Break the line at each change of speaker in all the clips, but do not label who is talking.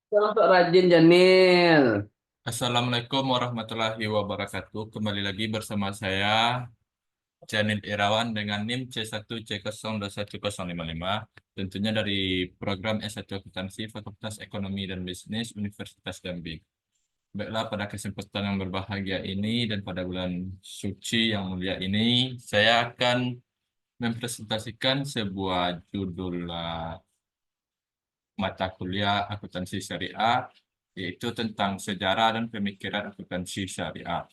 Sok rajin Janil.
Assalamualaikum warahmatullahi wabarakatuh. Kembali lagi bersama saya, Janil Irawan dengan NIM C1C021055. Tentunya dari program S1 Akuntansi Fakultas Ekonomi dan Bisnis Universitas Jambi. Baiklah, pada kesempatan yang berbahagia ini dan pada bulan suci yang mulia ini, saya akan mempresentasikan sebuah judul mata kuliah akuntansi syariah, yaitu tentang sejarah dan pemikiran akuntansi syariah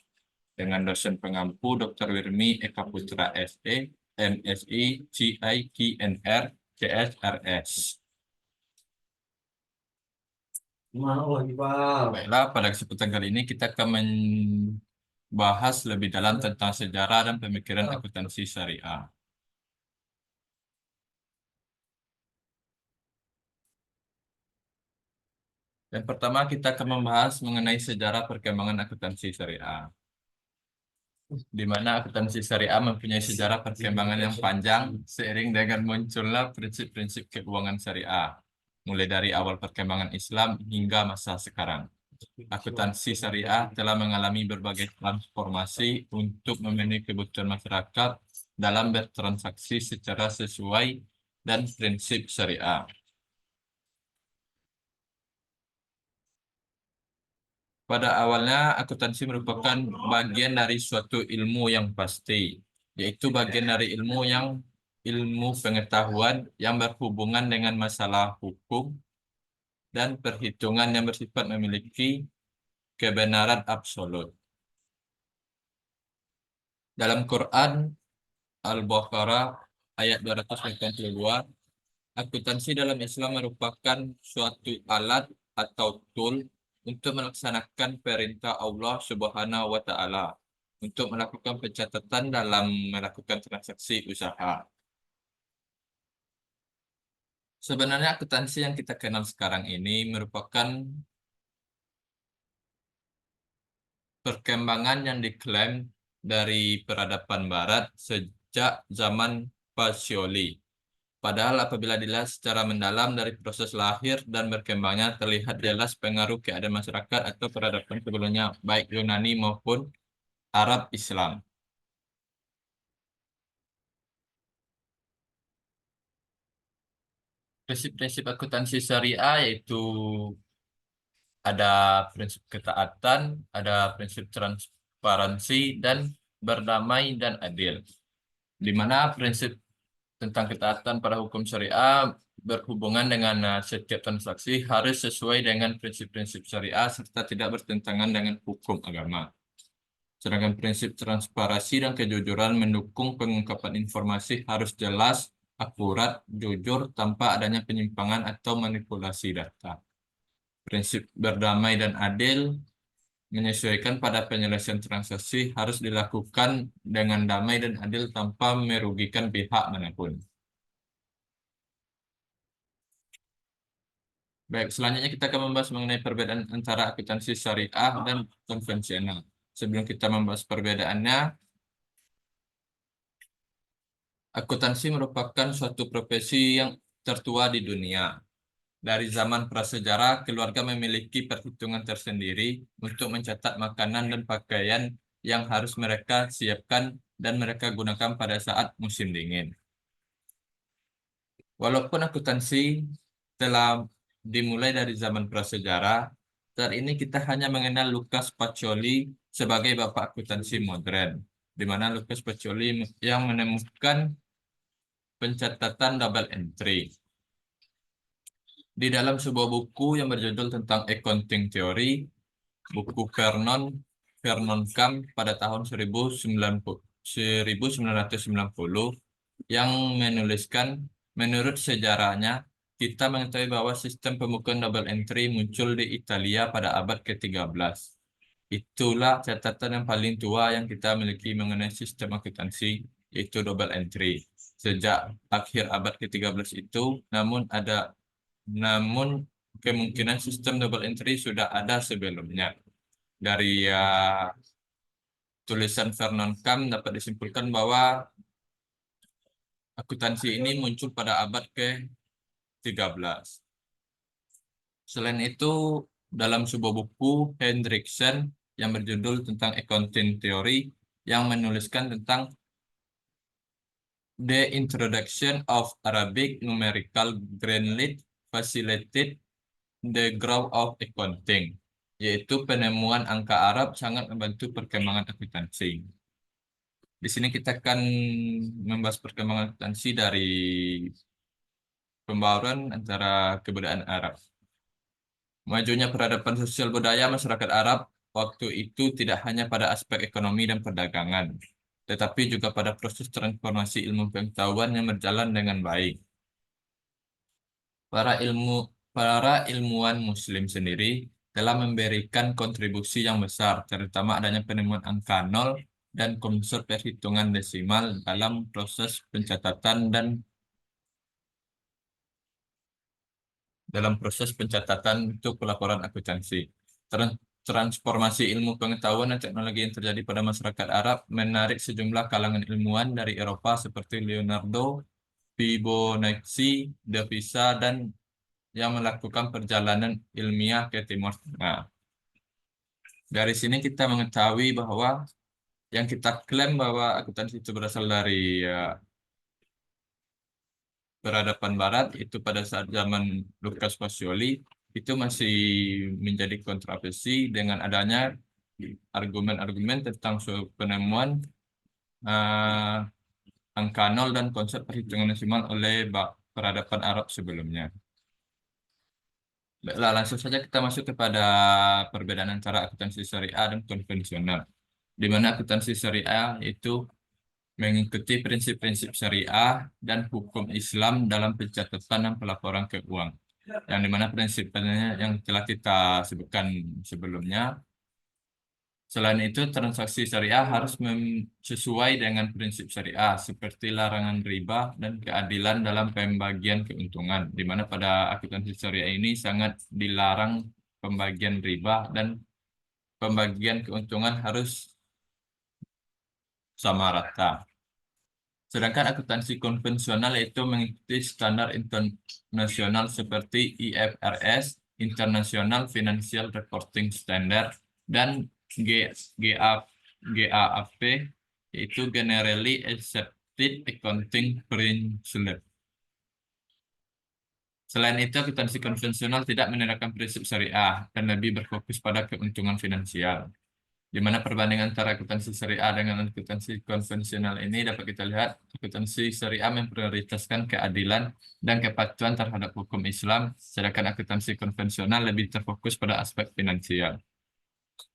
dengan dosen pengampu Dr. Wirmi Eka Putra SE, MSI, CIKNR, CSRS.
Mau Bang.
Baiklah, pada kesempatan kali ini kita akan membahas lebih dalam tentang sejarah dan pemikiran akuntansi syariah. Yang pertama kita akan membahas mengenai sejarah perkembangan akuntansi syariah, di mana akuntansi syariah mempunyai sejarah perkembangan yang panjang seiring dengan munculnya prinsip-prinsip keuangan syariah, mulai dari awal perkembangan Islam hingga masa sekarang. Akuntansi syariah telah mengalami berbagai transformasi untuk memenuhi kebutuhan masyarakat dalam bertransaksi secara sesuai dan prinsip syariah. Pada awalnya, akuntansi merupakan bagian dari suatu ilmu yang pasti, yaitu bagian dari ilmu pengetahuan yang berhubungan dengan masalah hukum dan perhitungan yang bersifat memiliki kebenaran absolut. Dalam Quran Al-Baqarah ayat 282, akuntansi dalam Islam merupakan suatu alat atau tool untuk melaksanakan perintah Allah Subhanahu wa taala untuk melakukan pencatatan dalam melakukan transaksi usaha. Sebenarnya akuntansi yang kita kenal sekarang ini merupakan perkembangan yang diklaim dari peradaban barat sejak zaman Pacioli. Padahal apabila dilihat secara mendalam dari proses lahir dan berkembangnya terlihat jelas pengaruh keadaan masyarakat atau peradaban sebelumnya baik Yunani maupun Arab Islam. Prinsip-prinsip akuntansi syariah yaitu ada prinsip ketaatan, ada prinsip transparansi dan berdamai dan adil. Di mana prinsip tentang ketaatan pada hukum syariah berhubungan dengan setiap transaksi harus sesuai dengan prinsip-prinsip syariah serta tidak bertentangan dengan hukum agama. Sedangkan prinsip transparansi dan kejujuran mendukung pengungkapan informasi harus jelas, akurat, jujur, tanpa adanya penyimpangan atau manipulasi data. Prinsip berdamai dan adil menyesuaikan pada penyelesaian transaksi harus dilakukan dengan damai dan adil tanpa merugikan pihak manapun. Baik, selanjutnya kita akan membahas mengenai perbedaan antara akuntansi syariah dan konvensional. Sebelum kita membahas perbedaannya, akuntansi merupakan suatu profesi yang tertua di dunia. Dari zaman prasejarah, keluarga memiliki perhitungan tersendiri untuk mencatat makanan dan pakaian yang harus mereka siapkan dan mereka gunakan pada saat musim dingin. Walaupun akuntansi telah dimulai dari zaman prasejarah, saat ini kita hanya mengenal Lukas Pacioli sebagai bapak akuntansi modern, di mana Lukas Pacioli yang menemukan pencatatan double entry. Di dalam sebuah buku yang berjudul tentang accounting theory, buku Vernon Camp pada tahun 1990 yang menuliskan, menurut sejarahnya, kita mengetahui bahwa sistem pembukuan double entry muncul di Italia pada abad ke-13. Itulah catatan yang paling tua yang kita miliki mengenai sistem akuntansi, yaitu double entry. Sejak akhir abad ke-13 itu, namun kemungkinan sistem double entry sudah ada sebelumnya. Dari tulisan Vernon Camp dapat disimpulkan bahwa akuntansi ini muncul pada abad ke-13. Selain itu, dalam sebuah buku Hendrickson yang berjudul tentang Accounting Theory yang menuliskan tentang The Introduction of Arabic Numerical Greenlit Facilitated the Growth of Accounting, yaitu penemuan angka Arab sangat membantu perkembangan akuntansi. Di sini kita akan membahas perkembangan akuntansi dari pembauran antara kebudayaan Arab. Majunya peradaban sosial budaya masyarakat Arab waktu itu tidak hanya pada aspek ekonomi dan perdagangan, tetapi juga pada proses transformasi ilmu pengetahuan yang berjalan dengan baik. Para ilmu para ilmuwan Muslim sendiri telah memberikan kontribusi yang besar, terutama adanya penemuan angka nol dan konsep perhitungan desimal dalam proses pencatatan dan untuk pelaporan akuntansi. Transformasi ilmu pengetahuan dan teknologi yang terjadi pada masyarakat Arab menarik sejumlah kalangan ilmuwan dari Eropa seperti Leonardo, Fibonacci, De Pisa, dan yang melakukan perjalanan ilmiah ke Timur Tengah. Dari sini kita mengetahui bahwa yang kita klaim bahwa akuntansi itu berasal dari peradaban Barat itu pada saat zaman Lucas Pacioli itu masih menjadi kontroversi dengan adanya argumen-argumen tentang suatu penemuan eh, angka nol dan konsep perhitungan desimal oleh peradaban Arab sebelumnya. Baiklah, langsung saja kita masuk kepada perbedaan antara akuntansi syariah dan konvensional. Di mana akuntansi syariah itu mengikuti prinsip-prinsip syariah dan hukum Islam dalam pencatatan dan pelaporan keuangan. Yang dimana prinsipnya yang telah kita sebutkan sebelumnya. Selain itu, transaksi syariah harus sesuai dengan prinsip syariah seperti larangan riba dan keadilan dalam pembagian keuntungan, di mana pada akuntansi syariah ini sangat dilarang pembagian riba dan pembagian keuntungan harus sama rata. Sedangkan akuntansi konvensional itu mengikuti standar internasional seperti IFRS, International Financial Reporting Standard, dan GA, GAAP, yaitu Generally Accepted Accounting Principles. Selain itu, akuntansi konvensional tidak menerapkan prinsip syariah dan lebih berfokus pada keuntungan finansial. Di mana perbandingan antara akuntansi syariah dengan akuntansi konvensional ini dapat kita lihat akuntansi syariah memprioritaskan keadilan dan kepatuhan terhadap hukum Islam, sedangkan akuntansi konvensional lebih terfokus pada aspek finansial.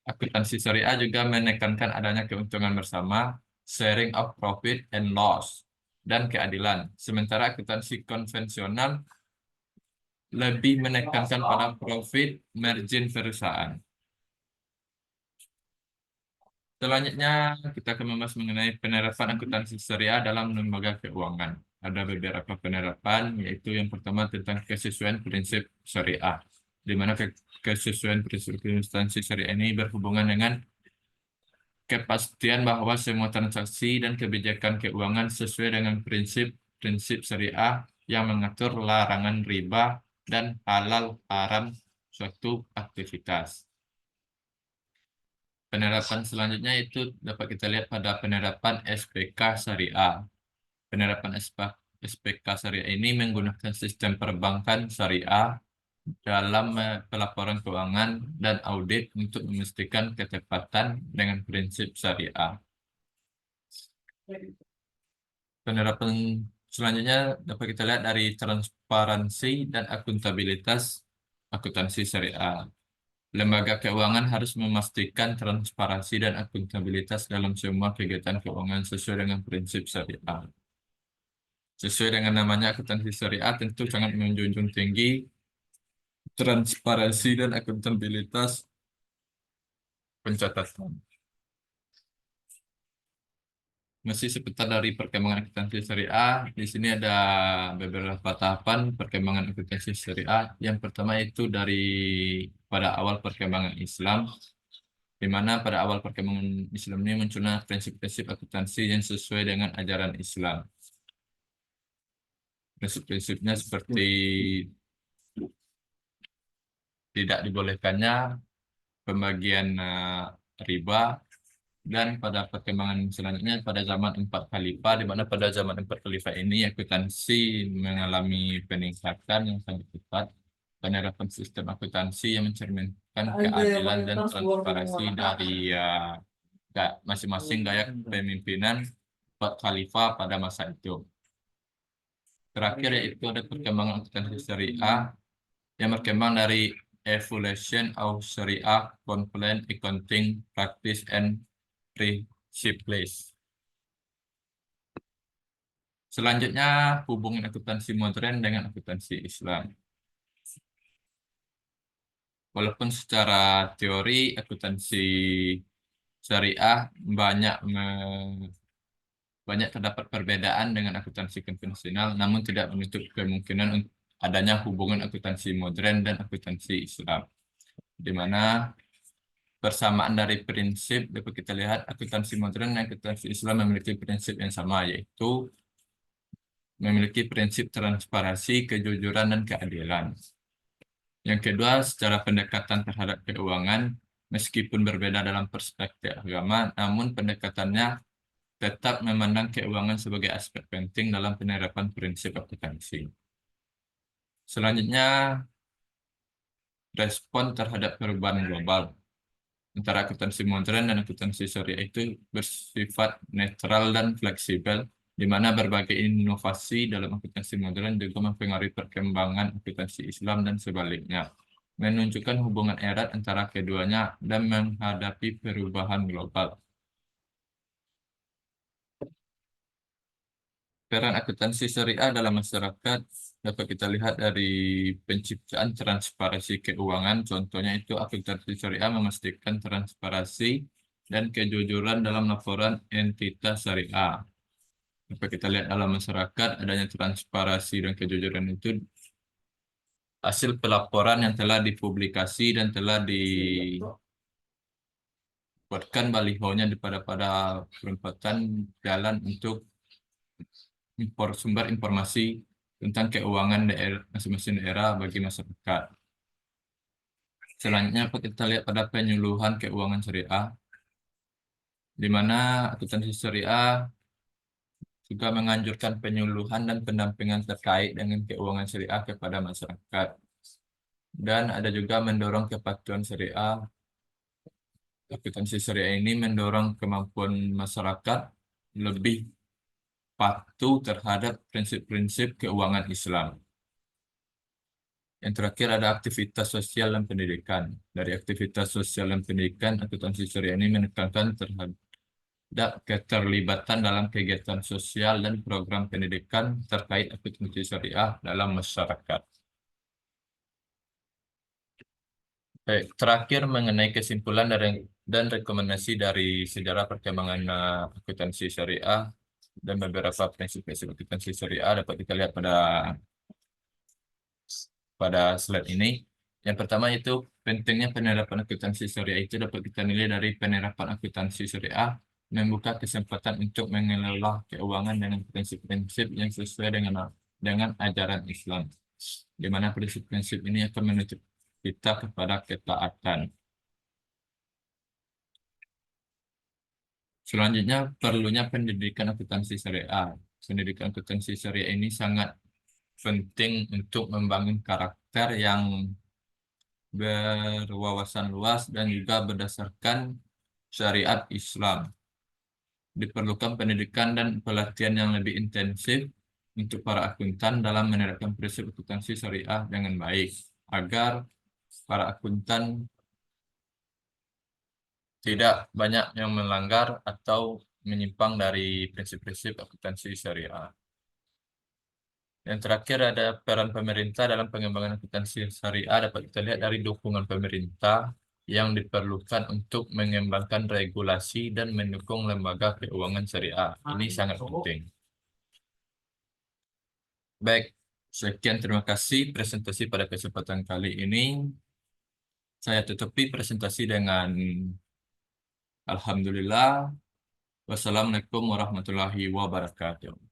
Akuntansi syariah juga menekankan adanya keuntungan bersama, sharing of profit and loss, dan keadilan. Sementara akuntansi konvensional lebih menekankan pada profit margin perusahaan. Selanjutnya, kita akan membahas mengenai penerapan akuntansi syariah dalam lembaga keuangan. Ada beberapa penerapan, yaitu yang pertama tentang kesesuaian prinsip syariah, di mana kesesuaian prinsip akuntansi syariah ini berhubungan dengan kepastian bahwa semua transaksi dan kebijakan keuangan sesuai dengan prinsip-prinsip syariah yang mengatur larangan riba dan halal haram suatu aktivitas. Penerapan selanjutnya itu dapat kita lihat pada penerapan SPK Syariah. Penerapan SPK Syariah ini menggunakan sistem perbankan syariah dalam pelaporan keuangan dan audit untuk memastikan ketepatan dengan prinsip syariah. Penerapan selanjutnya dapat kita lihat dari transparansi dan akuntabilitas akuntansi syariah. Lembaga keuangan harus memastikan transparansi dan akuntabilitas dalam semua kegiatan keuangan sesuai dengan prinsip syariah. Sesuai dengan namanya akuntansi syariah tentu sangat menjunjung tinggi transparansi dan akuntabilitas pencatatan. Masih seputar dari perkembangan akuntansi syariah, di sini ada beberapa tahapan perkembangan akuntansi syariah. Yang pertama itu dari pada awal perkembangan Islam, di mana pada awal perkembangan Islam ini munculnya prinsip-prinsip akuntansi yang sesuai dengan ajaran Islam. Prinsip-prinsipnya seperti tidak dibolehkannya pembagian riba. Dan pada perkembangan selanjutnya pada zaman empat khalifah, di mana pada zaman empat khalifah ini akuntansi mengalami peningkatan yang sangat cepat. Penerapan sistem akuntansi yang mencerminkan keadilan dan transparansi dari masing-masing gaya kepemimpinan empat khalifah pada masa itu. Terakhir yaitu ada perkembangan akuntansi syariah yang berkembang dari evolution of Sharia compliant accounting practice and principles. Selanjutnya, hubungan akuntansi modern dengan akuntansi Islam. Walaupun secara teori akuntansi syariah banyak terdapat perbedaan dengan akuntansi konvensional, namun tidak menutup kemungkinan adanya hubungan akuntansi modern dan akuntansi Islam, di mana persamaan dari prinsip dapat kita lihat akuntansi modern dan akuntansi Islam memiliki prinsip yang sama, yaitu memiliki prinsip transparansi, kejujuran, dan keadilan. Yang kedua, secara pendekatan terhadap keuangan, meskipun berbeda dalam perspektif agama, namun pendekatannya tetap memandang keuangan sebagai aspek penting dalam penerapan prinsip akuntansi. Selanjutnya, respon terhadap perubahan global. Antara akuntansi modern dan akuntansi syariah itu bersifat netral dan fleksibel, di mana berbagai inovasi dalam akuntansi modern juga mempengaruhi perkembangan akuntansi Islam dan sebaliknya, menunjukkan hubungan erat antara keduanya dan menghadapi perubahan global. Peran akuntansi syariah dalam masyarakat dapat kita lihat dari penciptaan transparansi keuangan. Contohnya itu akuntansi syariah memastikan transparansi dan kejujuran dalam laporan entitas syariah. Dapat kita lihat dalam masyarakat adanya transparansi dan kejujuran itu hasil pelaporan yang telah dipublikasi dan telah dibuatkan balihonya pada perempatan jalan untuk sumber informasi tentang keuangan daerah masing-masing daerah bagi masyarakat. Selanjutnya kita lihat pada penyuluhan keuangan syariah, di mana akuntansi syariah juga menganjurkan penyuluhan dan pendampingan terkait dengan keuangan syariah kepada masyarakat. Dan ada juga mendorong kepatuhan syariah. Akuntansi syariah ini mendorong kemampuan masyarakat lebih patuh terhadap prinsip-prinsip keuangan Islam. Yang terakhir ada aktivitas sosial dan pendidikan. Dari aktivitas sosial dan pendidikan, akuntansi syariah ini menekankan terhadap keterlibatan dalam kegiatan sosial dan program pendidikan terkait akuntansi syariah dalam masyarakat. Baik, terakhir mengenai kesimpulan dan rekomendasi dari sejarah perkembangan akuntansi syariah dan beberapa prinsip-prinsip akuntansi syariah dapat kita lihat pada slide ini. Yang pertama itu pentingnya penerapan akuntansi syariah itu dapat kita nilai dari penerapan akuntansi syariah membuka kesempatan untuk mengelola keuangan dengan prinsip-prinsip yang sesuai dengan ajaran Islam, di mana prinsip-prinsip ini akan menuntut kita kepada ketaatan. Selanjutnya, perlunya pendidikan akuntansi syariah. Pendidikan akuntansi syariah ini sangat penting untuk membangun karakter yang berwawasan luas dan juga berdasarkan syariat Islam. Diperlukan pendidikan dan pelatihan yang lebih intensif untuk para akuntan dalam menerapkan prinsip akuntansi syariah dengan baik, agar para akuntan tidak banyak yang melanggar atau menyimpang dari prinsip-prinsip akuntansi syariah. Yang terakhir ada peran pemerintah dalam pengembangan akuntansi syariah dapat kita lihat dari dukungan pemerintah yang diperlukan untuk mengembangkan regulasi dan mendukung lembaga keuangan syariah. Ini sangat penting. Baik, sekian terima kasih presentasi pada kesempatan kali ini. Saya tutupi presentasi dengan Alhamdulillah. Wassalamualaikum warahmatullahi wabarakatuh.